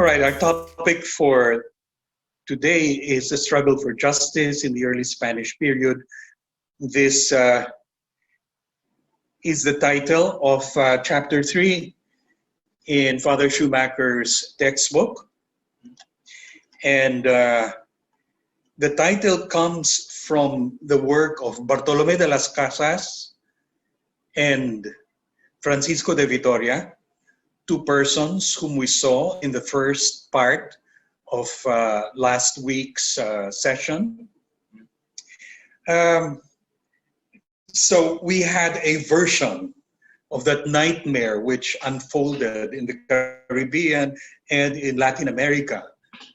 All right, our topic for today is the struggle for justice in the early Spanish period. This is the title of chapter 3 in Father Schumacher's textbook. And the title comes from the work of Bartolomé de las Casas and Francisco de Vitoria, two persons whom we saw in the first part of last week's session. So we had a version of that nightmare which unfolded in the Caribbean and in Latin America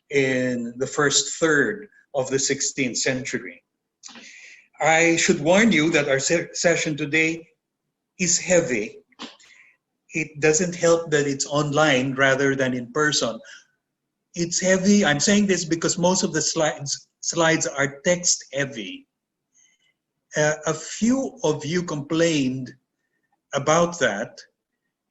in the first third of the 16th century. I should warn you that our session today is heavy. It doesn't help that it's online rather than in person. It's heavy. I'm saying this because most of the slides are text heavy. A few of you complained about that,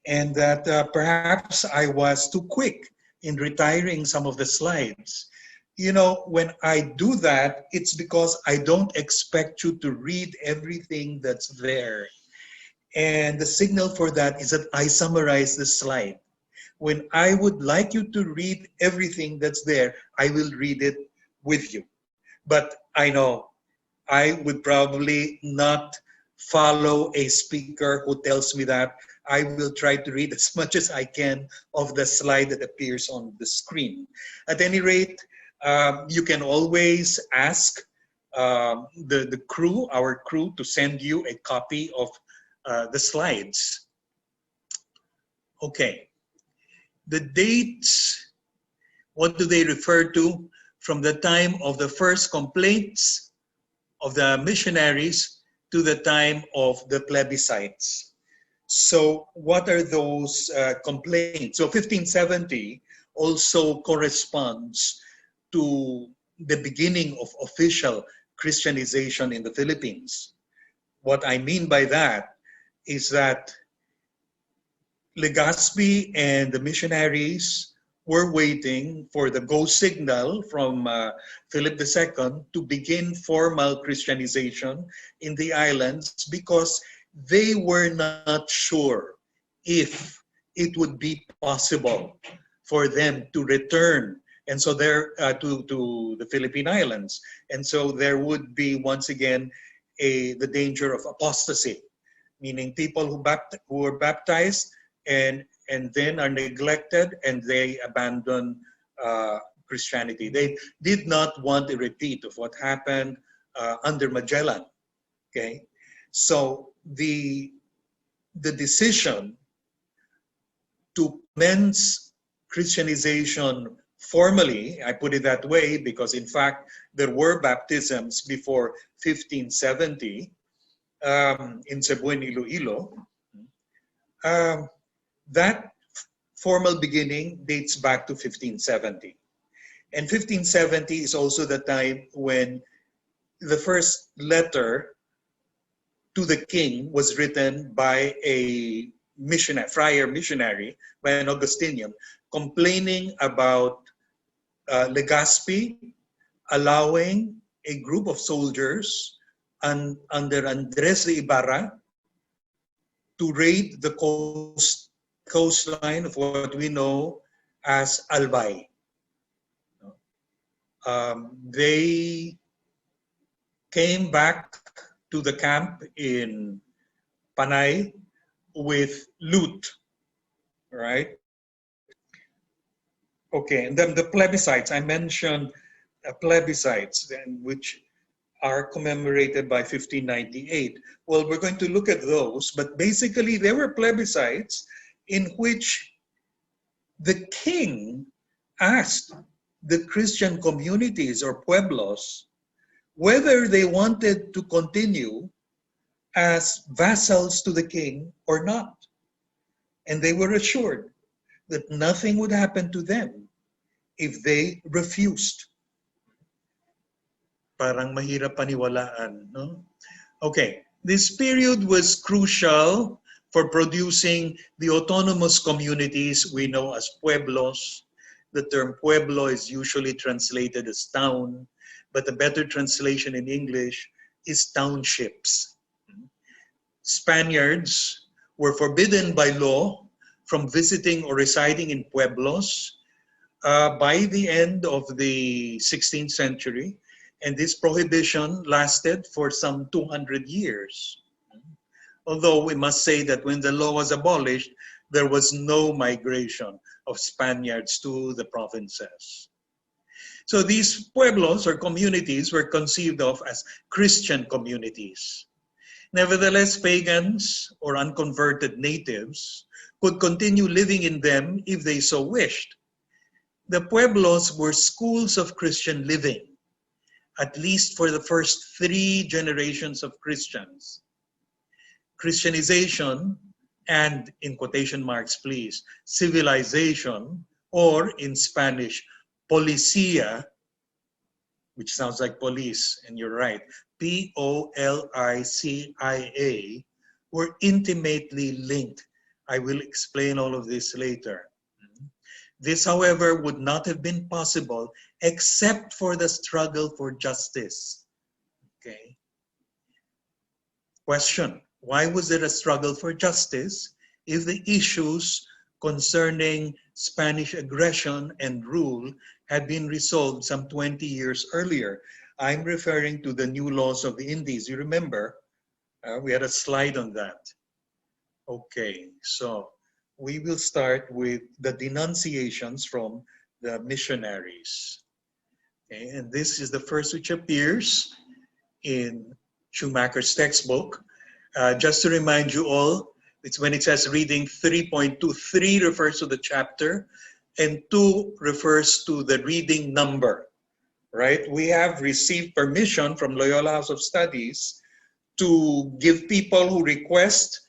and that perhaps I was too quick in retiring some of the slides. You know, when I do that, it's because I don't expect you to read everything that's there. And the signal for that is that I summarize the slide. When I would like you to read everything that's there, I will read it with you. But I know I would probably not follow a speaker who tells me that. I will try to read as much as I can of the slide that appears on the screen. At any rate, you can always ask the crew, our crew, to send you a copy of the slides. Okay. The dates, what do they refer to? From the time of the first complaints of the missionaries to the time of the plebiscites. So what are those complaints? So 1570 also corresponds to the beginning of official Christianization in the Philippines. What I mean by that is that Legazpi and the missionaries were waiting for the go signal from Philip II to begin formal Christianization in the islands, because they were not sure if it would be possible for them to return and so there to the Philippine Islands. And so there would be once again the danger of apostasy, meaning people who were baptized and then are neglected and they abandon Christianity. They did not want a repeat of what happened under Magellan. Okay, so the decision to commence Christianization formally, I put it that way because in fact there were baptisms before 1570 in Cebu and Iloilo. That formal beginning dates back to 1570. And 1570 is also the time when the first letter to the king was written by a missionary, friar missionary, by an Augustinian, complaining about Legazpi allowing a group of soldiers under Andres de Ibarra to raid the coastline of what we know as Albay. They came back to the camp in Panay with loot, right? Okay, and then the plebiscites, I mentioned plebiscites, which are commemorated by 1598. Well, we're going to look at those, but basically there were plebiscites in which the king asked the Christian communities or pueblos whether they wanted to continue as vassals to the king or not. And they were assured that nothing would happen to them if they refused. Parang mahirap paniwalaan, no? Okay, this period was crucial for producing the autonomous communities we know as pueblos The term pueblo is usually translated as town, but a better translation in English is townships. Spaniards were forbidden by law from visiting or residing in pueblos by the end of the 16th century, and this prohibition lasted for some 200 years. Although we must say that when the law was abolished, there was no migration of Spaniards to the provinces. So these pueblos or communities were conceived of as Christian communities. Nevertheless, pagans or unconverted natives could continue living in them if they so wished. The pueblos were schools of Christian living, at least for the first 3 generations of Christians. Christianization and, in quotation marks please, civilization, or in Spanish, policia, which sounds like police, and you're right, Policia, were intimately linked. I will explain all of this later. This, however, would not have been possible except for the struggle for justice. Okay. Question: why was there a struggle for justice if the issues concerning Spanish aggression and rule had been resolved some 20 years earlier? I'm referring to the new laws of the Indies. You remember, we had a slide on that. Okay, so we will start with the denunciations from the missionaries. Okay, and this is the first which appears in Schumacher's textbook. Just to remind you all, it's when it says reading 3.2, 3 refers to the chapter and 2 refers to the reading number, right? We have received permission from Loyola House of Studies to give people who request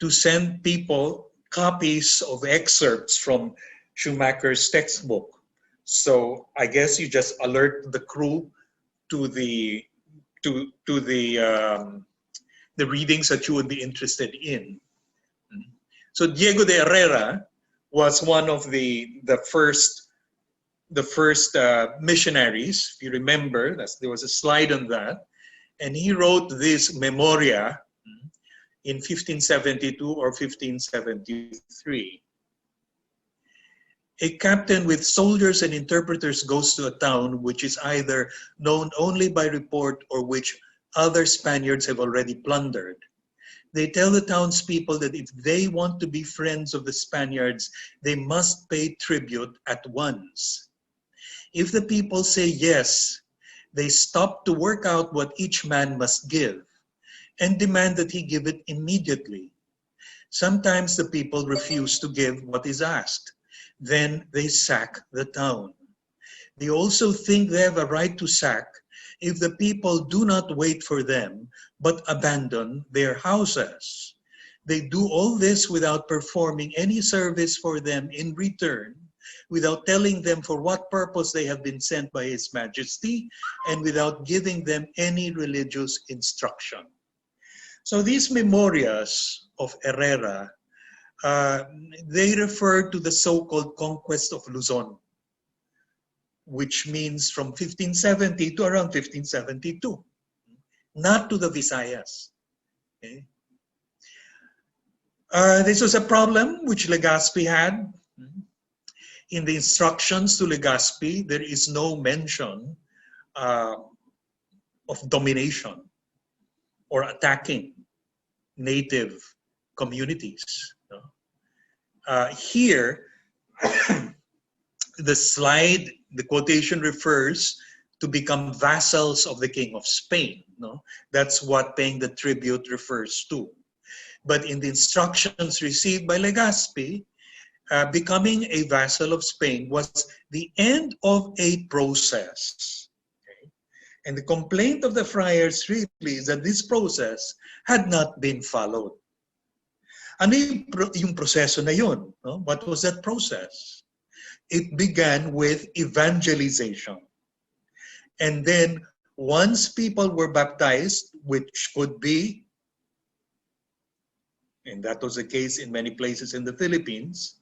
to send people copies of excerpts from Schumacher's textbook. So I guess you just alert the crew to the readings that you would be interested in. So Diego de Herrera was one of the first missionaries. If you remember, there was a slide on that, and he wrote this Memoria in 1572 or 1573. A captain with soldiers and interpreters goes to a town which is either known only by report or which other Spaniards have already plundered. They tell the townspeople that if they want to be friends of the Spaniards, they must pay tribute at once. If the people say yes, they stop to work out what each man must give and demand that he give it immediately. Sometimes the people refuse to give what is asked. Then they sack the town. They also think they have a right to sack if the people do not wait for them, but abandon their houses. They do all this without performing any service for them in return, without telling them for what purpose they have been sent by His Majesty, and without giving them any religious instruction. So these memorias of Herrera, they refer to the so-called conquest of Luzon, which means from 1570 to around 1572, not to the Visayas. Okay? This was a problem which Legazpi had. In the instructions to Legazpi, there is no mention of domination or attacking native communities. Here, the slide, the quotation refers to become vassals of the King of Spain. No? That's what paying the tribute refers to. But in the instructions received by Legazpi, becoming a vassal of Spain was the end of a process. Okay? And the complaint of the friars really is that this process had not been followed. Ano yung proseso na yun? No? What was that process? It began with evangelization. And then once people were baptized, which could be, and that was the case in many places in the Philippines,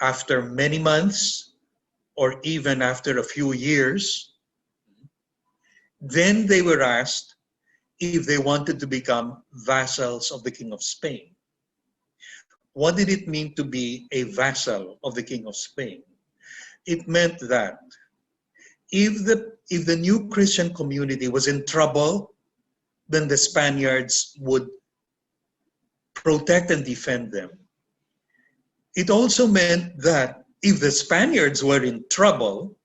after many months or even after a few years, then they were asked if they wanted to become vassals of the King of Spain. What did it mean to be a vassal of the King of Spain? It meant that if the new Christian community was in trouble, then the Spaniards would protect and defend them. It also meant that if the Spaniards were in trouble,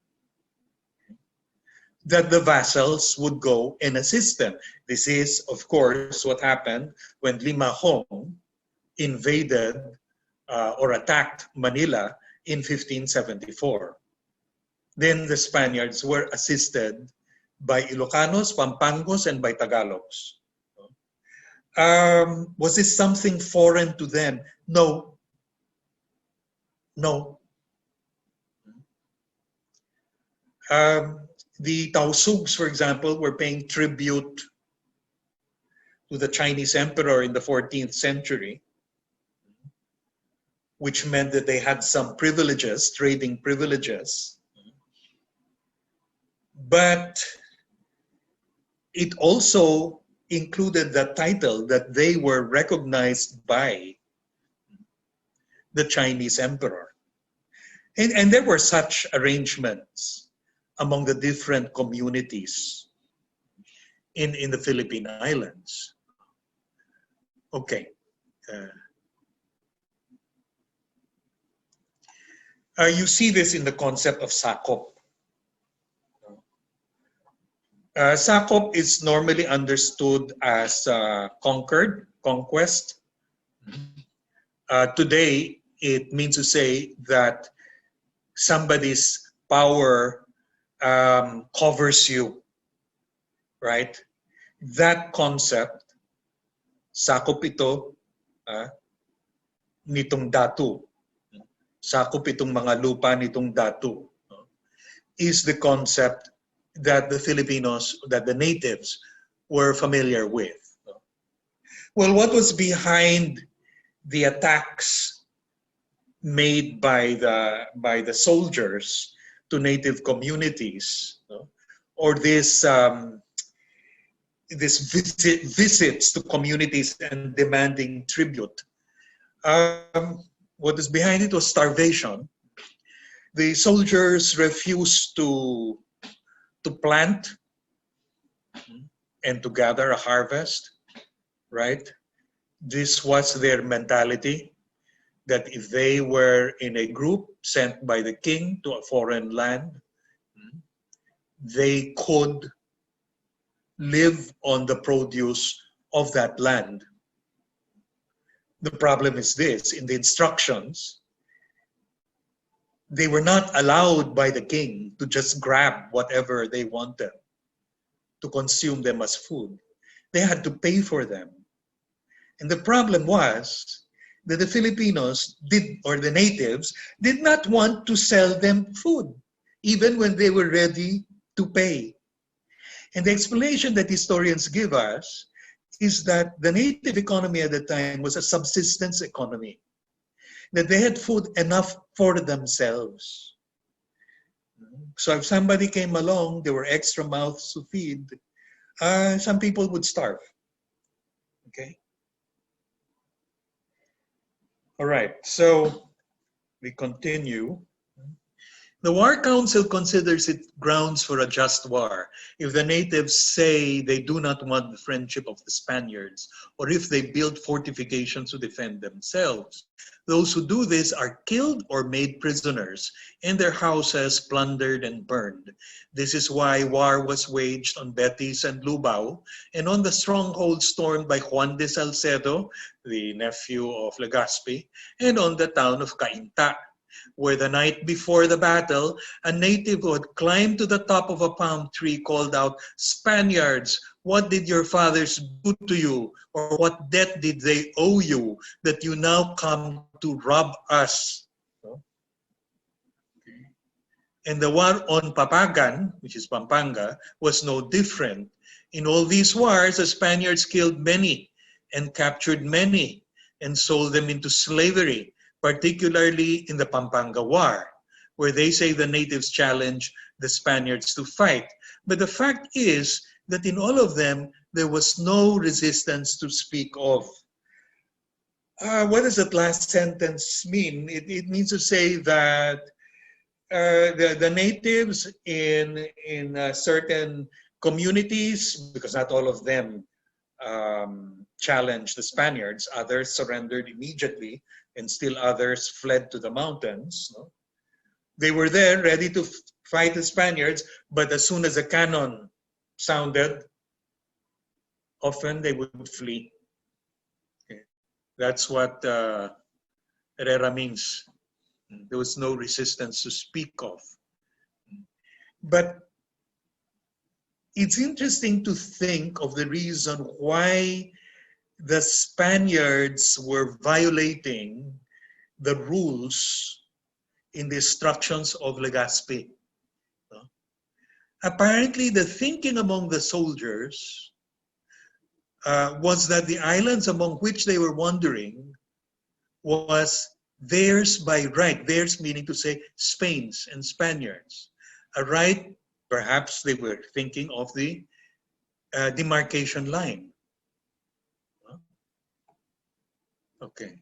that the vassals would go and assist them. This is, of course, what happened when Limahong invaded or attacked Manila in 1574. Then the Spaniards were assisted by Ilocanos, Pampangos, and by Tagalogs. Was this something foreign to them? No. No. The Tausugs, for example, were paying tribute to the Chinese emperor in the 14th century, which meant that they had some privileges, trading privileges. But it also included the title that they were recognized by the Chinese emperor. And there were such arrangements among the different communities in the Philippine Islands. Okay. You see this in the concept of sakop. Sakop is normally understood as conquest. Today, it means to say that somebody's power covers you, right? That concept, sakop ito nitong datu. Sakop itong mga lupa nitong datu. Is the concept that the Filipinos, that the natives were familiar with. Well, what was behind the attacks made by the soldiers to native communities, or this visits to communities and demanding tribute? What is behind it was starvation. The soldiers refused to plant and to gather a harvest, right? This was their mentality, that if they were in a group sent by the king to a foreign land, they could live on the produce of that land. The problem is this: in the instructions, they were not allowed by the king to just grab whatever they wanted to consume them as food. They had to pay for them. And the problem was that the Filipinos the natives did not want to sell them food, even when they were ready to pay. And the explanation that historians give us is that the native economy at the time was a subsistence economy, that they had food enough for themselves. So if somebody came along, there were extra mouths to feed, some people would starve. Okay? All right, so we continue. The War Council considers it grounds for a just war if the natives say they do not want the friendship of the Spaniards, or if they build fortifications to defend themselves. Those who do this are killed or made prisoners, and their houses plundered and burned. This is why war was waged on Betis and Lubao, and on the stronghold stormed by Juan de Salcedo, the nephew of Legazpi, and on the town of Cainta, where the night before the battle, a native who had climbed to the top of a palm tree called out, "Spaniards, what did your fathers do to you? Or what debt did they owe you that you now come to rob us?" And the war on Papagan, which is Pampanga, was no different. In all these wars, the Spaniards killed many and captured many and sold them into slavery, particularly in the Pampanga War, where they say the natives challenged the Spaniards to fight. But the fact is that in all of them, there was no resistance to speak of. What does that last sentence mean? It means to say that the natives in certain communities, because not all of them challenged the Spaniards, others surrendered immediately, and still others fled to the mountains. No? They were there ready to fight the Spaniards, but as soon as the cannon sounded, often they would flee. Okay. That's what Herrera means. There was no resistance to speak of. But it's interesting to think of the reason why the Spaniards were violating the rules in the instructions of Legazpi. Apparently, the thinking among the soldiers was that the islands among which they were wandering was theirs by right. Theirs meaning to say Spain's and Spaniards. A right, perhaps they were thinking of the demarcation line. Okay.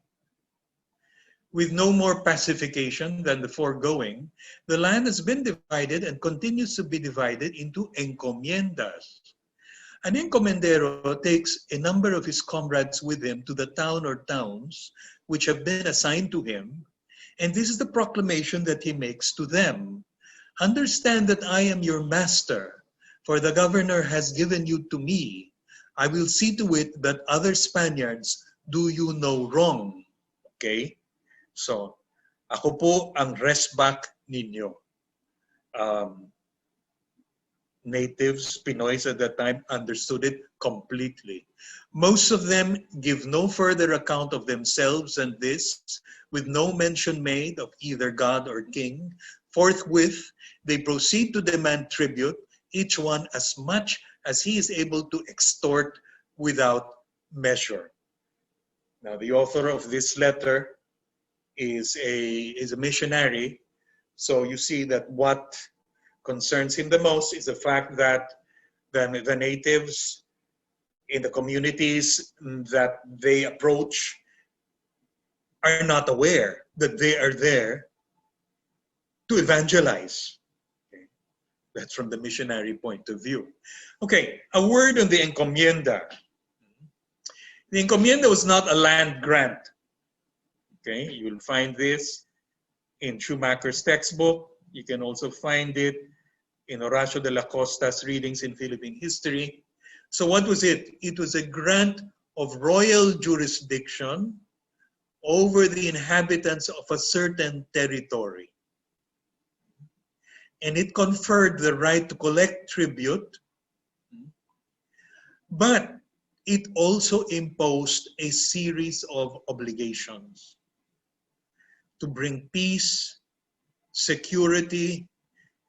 With no more pacification than the foregoing, the land has been divided and continues to be divided into encomiendas. An encomendero takes a number of his comrades with him to the town or towns which have been assigned to him, and this is the proclamation that he makes to them. Understand that I am your master, for the governor has given you to me. I will see to it that other Spaniards do you no wrong. Okay? So, ako po ang resback ninyo. Natives, Pinoys at that time, understood it completely. Most of them give no further account of themselves than this, with no mention made of either God or king. Forthwith, they proceed to demand tribute, each one as much as he is able to extort without measure. Now, the author of this letter is a missionary, so you see that what concerns him the most is the fact that the natives in the communities that they approach are not aware that they are there to evangelize. Okay. That's from the missionary point of view. Okay, a word on the encomienda. The encomienda was not a land grant. Okay, you'll find this in Schumacher's textbook. You can also find it in Horacio de la Costa's readings in Philippine history. So what was it? It was a grant of royal jurisdiction over the inhabitants of a certain territory. And it conferred the right to collect tribute, but it also imposed a series of obligations to bring peace, security,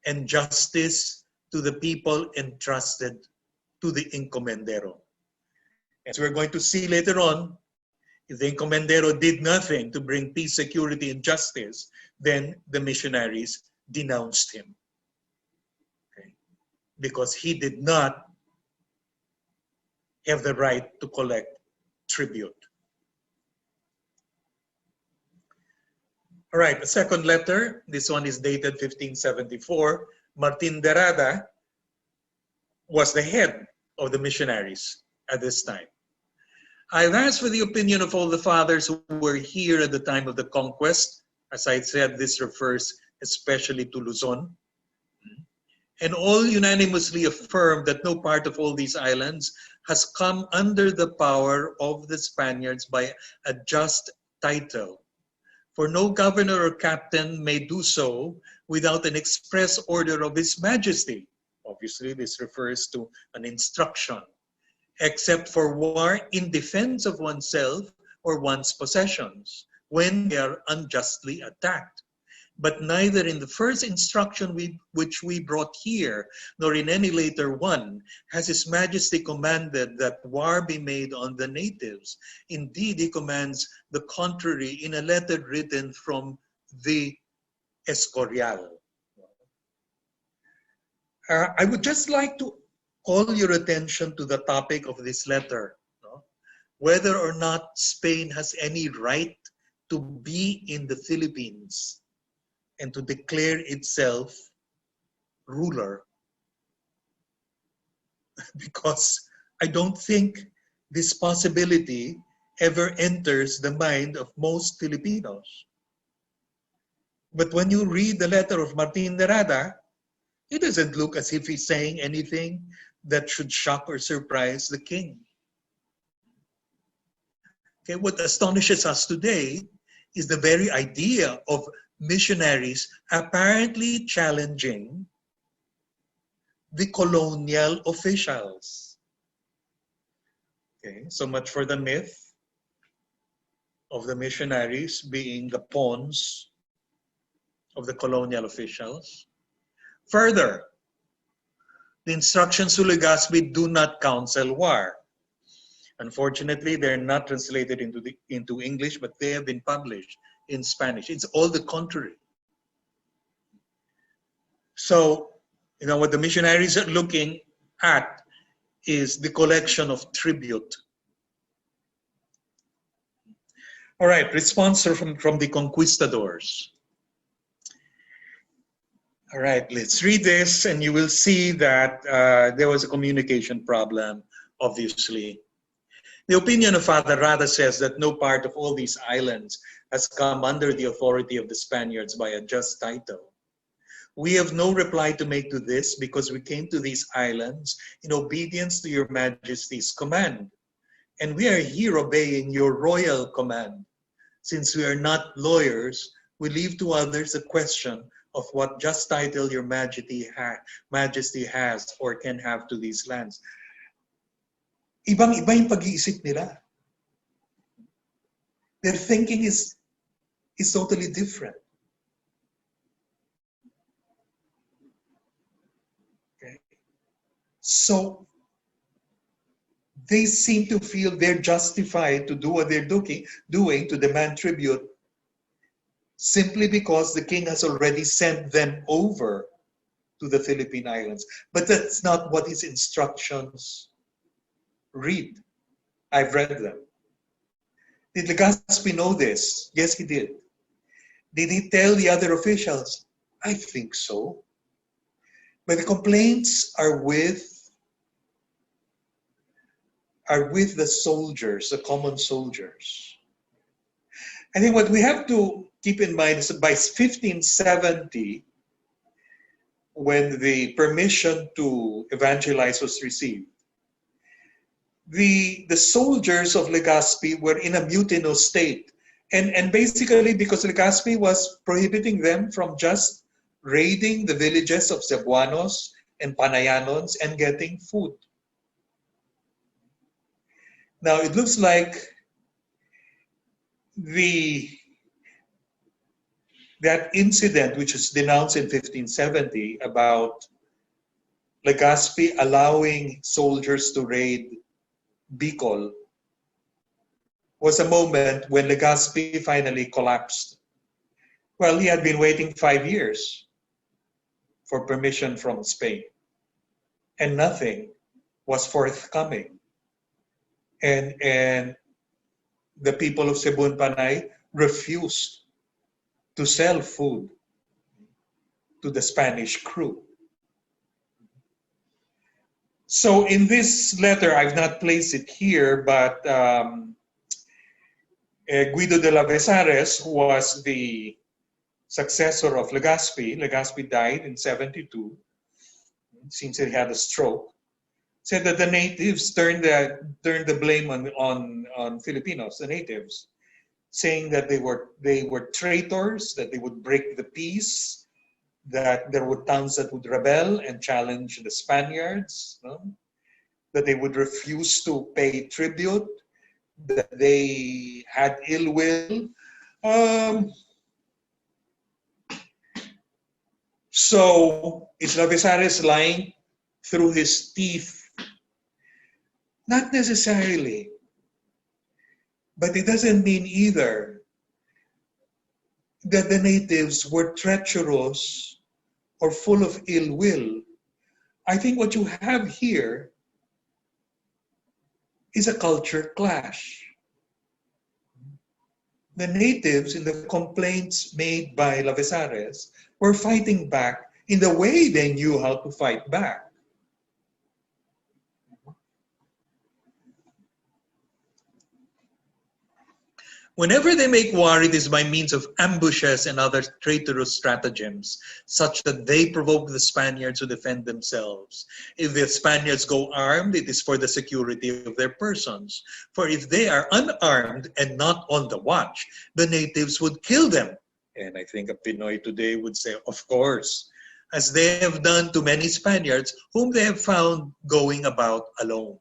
and justice to the people entrusted to the encomendero. As we're going to see later on, if the encomendero did nothing to bring peace, security, and justice, then the missionaries denounced him. Okay? Because he did not have the right to collect tribute. All right, the second letter, this one is dated 1574. Martin de Rada was the head of the missionaries at this time. I've asked for the opinion of all the fathers who were here at the time of the conquest. As I said, this refers especially to Luzon. And all unanimously affirmed that no part of all these islands has come under the power of the Spaniards by a just title. For no governor or captain may do so without an express order of His Majesty. Obviously, this refers to an instruction, except for war in defense of oneself or one's possessions when they are unjustly attacked. But neither in the first instruction which we brought here, nor in any later one, has His Majesty commanded that war be made on the natives. Indeed, He commands the contrary in a letter written from the Escorial. I would just like to call your attention to the topic of this letter, no? Whether or not Spain has any right to be in the Philippines and to declare itself ruler. Because I don't think this possibility ever enters the mind of most Filipinos. But when you read the letter of Martin Nerada, it doesn't look as if he's saying anything that should shock or surprise the king. Okay, what astonishes us today is the very idea of missionaries apparently challenging the colonial officials. Okay, so much for the myth of the missionaries being the pawns of the colonial officials. Further, the instructions to Legazpi do not counsel war. Unfortunately, they're not translated into English, but they have been published in Spanish. It's all the contrary. So, what the missionaries are looking at is the collection of tribute. All right, response from the conquistadors. All right, let's read this and you will see that there was a communication problem, obviously. The opinion of Father Rada says that no part of all these islands has come under the authority of the Spaniards by a just title. We have no reply to make to this because we came to these islands in obedience to your Majesty's command. And we are here obeying your royal command. Since we are not lawyers, we leave to others the question of what just title your Majesty has or can have to these lands. Ibang-iba yung pag-iisip nila. Their thinking is totally different. Okay. So they seem to feel they're justified to do what they're doing to demand tribute simply because the king has already sent them over to the Philippine Islands. But that's not what his instructions read. I've read them. Did Legazpi know this? Yes, he did. Did he tell the other officials? I think so. But the complaints are with the soldiers, the common soldiers. I think what we have to keep in mind is that by 1570, when the permission to evangelize was received, the soldiers of Legazpi were in a mutinous state. And basically because Legazpi was prohibiting them from just raiding the villages of Cebuanos and Panayanons and getting food. Now it looks like that incident which was denounced in 1570 about Legazpi allowing soldiers to raid Bicol was a moment when Legazpi finally collapsed. Well, he had been waiting 5 years for permission from Spain, and nothing was forthcoming. And the people of Cebu and Panay refused to sell food to the Spanish crew. So in this letter, I've not placed it here, but Guido de la Besares, who was the successor of Legazpi, Legazpi died in 72, since he had a stroke, said that the natives turned the blame on Filipinos, the natives, saying that they were traitors, that they would break the peace, that there were towns that would rebel and challenge the Spaniards, no? That they would refuse to pay tribute, that they had ill will. So is Lavesares lying through his teeth? Not necessarily. But it doesn't mean either that the natives were treacherous or full of ill will. I think what you have here is a culture clash. The natives, in the complaints made by Lavesares, were fighting back in the way they knew how to fight back. Whenever they make war, it is by means of ambushes and other traitorous stratagems, such that they provoke the Spaniards to defend themselves. If the Spaniards go armed, it is for the security of their persons. For if they are unarmed and not on the watch, the natives would kill them. And I think a Pinoy today would say, of course, as they have done to many Spaniards whom they have found going about alone.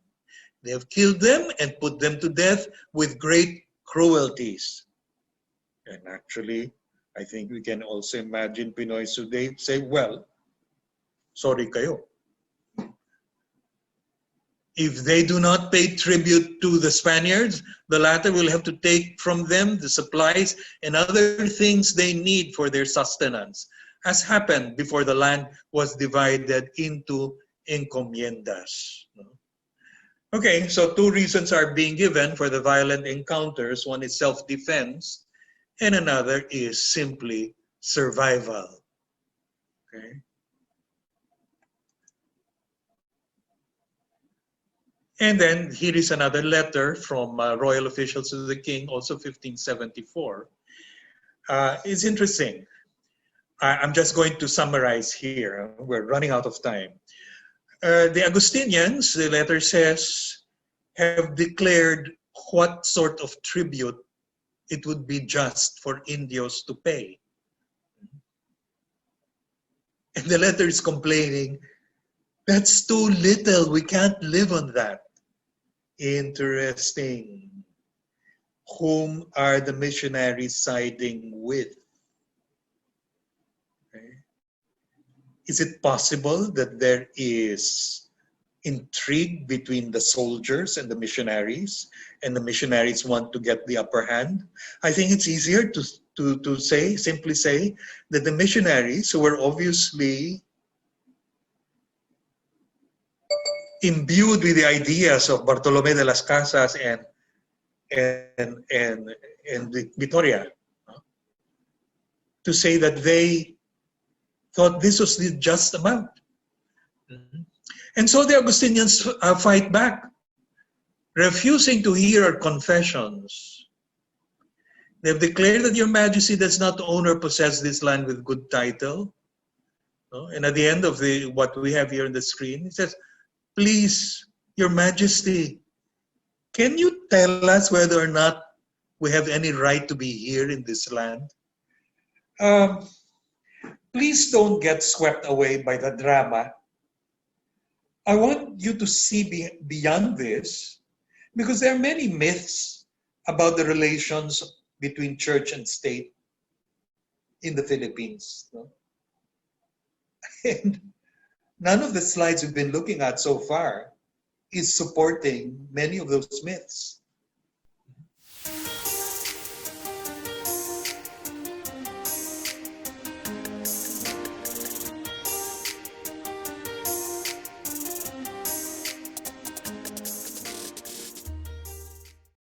They have killed them and put them to death with great cruelties. And actually, I think we can also imagine Pinoys today say, well, sorry kayo. If they do not pay tribute to the Spaniards, the latter will have to take from them the supplies and other things they need for their sustenance, as happened before the land was divided into encomiendas. Okay, so two reasons are being given for the violent encounters. One is self-defense, and another is simply survival. Okay. And then here is another letter from royal officials to the king, also 1574. It's interesting. I'm just going to summarize here. We're running out of time. The Augustinians, the letter says, have declared what sort of tribute it would be just for Indios to pay. And the letter is complaining, that's too little, we can't live on that. Interesting. Whom are the missionaries siding with? Okay. Is it possible that there is intrigue between the soldiers and the missionaries want to get the upper hand? I think it's easier to say, simply say, that the missionaries, who were obviously imbued with the ideas of Bartolome de las Casas and Vittoria, to say that they thought this was the just amount. And so the Augustinians fight back, refusing to hear our confessions. They have declared that your majesty does not own or possess this land with good title. And at the end of what we have here on the screen, it says, please, your majesty, can you tell us whether or not we have any right to be here in this land? Please don't get swept away by the drama. I want you to see beyond this, because there are many myths about the relations between church and state in the Philippines. And none of the slides we've been looking at so far is supporting many of those myths.